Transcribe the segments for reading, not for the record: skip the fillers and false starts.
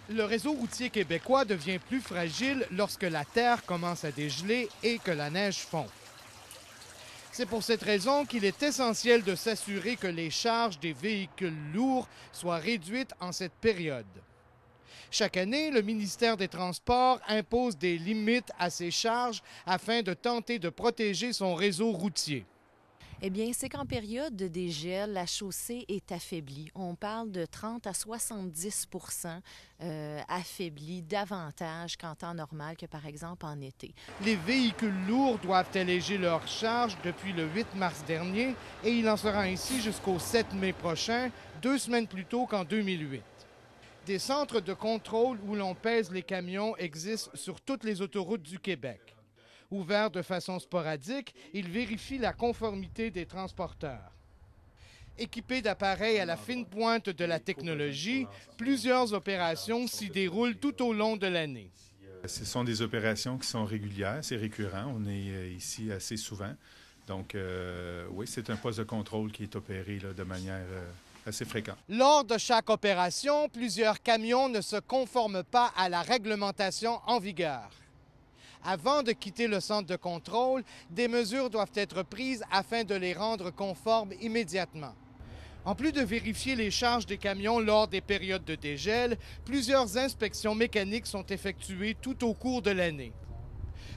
Le réseau routier québécois devient plus fragile lorsque la terre commence à dégeler et que la neige fond. C'est pour cette raison qu'il est essentiel de s'assurer que les charges des véhicules lourds soient réduites en cette période. Chaque année, le ministère des Transports impose des limites à ces charges afin de tenter de protéger son réseau routier. Eh bien, c'est qu'en période de dégel, la chaussée est affaiblie. On parle de 30 à 70 affaiblie davantage qu'en temps normal que, par exemple, en été. Les véhicules lourds doivent alléger leurs charges depuis le 8 mars dernier et il en sera ainsi jusqu'au 7 mai prochain, 2 semaines plus tôt qu'en 2008. Des centres de contrôle où l'on pèse les camions existent sur toutes les autoroutes du Québec. Ouverts de façon sporadique, ils vérifient la conformité des transporteurs. Équipés d'appareils à la fine pointe de la technologie, plusieurs opérations s'y déroulent tout au long de l'année. Ce sont des opérations qui sont régulières, c'est récurrent. On est ici assez souvent. Donc, oui, c'est un poste de contrôle qui est opéré là, de manière assez fréquente. Lors de chaque opération, plusieurs camions ne se conforment pas à la réglementation en vigueur. Avant de quitter le centre de contrôle, des mesures doivent être prises afin de les rendre conformes immédiatement. En plus de vérifier les charges des camions lors des périodes de dégel, plusieurs inspections mécaniques sont effectuées tout au cours de l'année.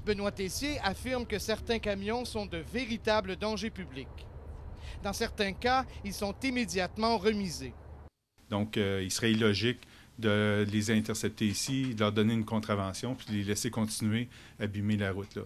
Benoît Tessier affirme que certains camions sont de véritables dangers publics. Dans certains cas, ils sont immédiatement remisés. Donc, il serait illogique de les intercepter ici, de leur donner une contravention, puis de les laisser continuer à abîmer la route, là.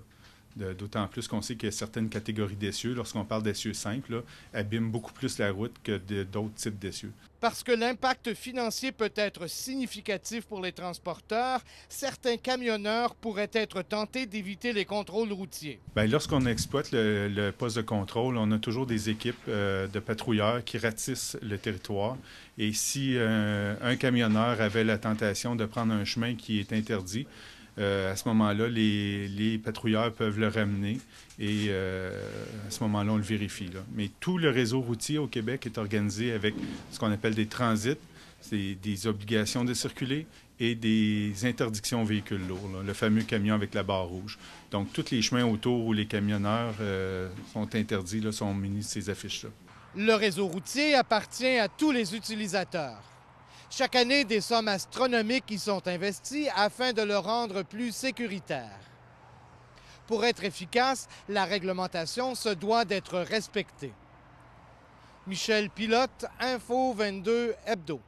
D'autant plus qu'on sait qu'il y a certaines catégories d'essieux, lorsqu'on parle d'essieux simples, là, abîment beaucoup plus la route que d'autres types d'essieux. Parce que l'impact financier peut être significatif pour les transporteurs, certains camionneurs pourraient être tentés d'éviter les contrôles routiers. Bien, lorsqu'on exploite le poste de contrôle, on a toujours des équipes de patrouilleurs qui ratissent le territoire. Et si un camionneur avait la tentation de prendre un chemin qui est interdit, à ce moment-là, les patrouilleurs peuvent le ramener et à ce moment-là, on le vérifie, là. Mais tout le réseau routier au Québec est organisé avec ce qu'on appelle des transits, c'est des obligations de circuler et des interdictions aux véhicules lourds, là, le fameux camion avec la barre rouge. Donc, tous les chemins autour où les camionneurs sont interdits là, sont munis de ces affiches-là. Le réseau routier appartient à tous les utilisateurs. Chaque année, des sommes astronomiques y sont investies afin de le rendre plus sécuritaire. Pour être efficace, la réglementation se doit d'être respectée. Michel Pilote, Info 22 Hebdo.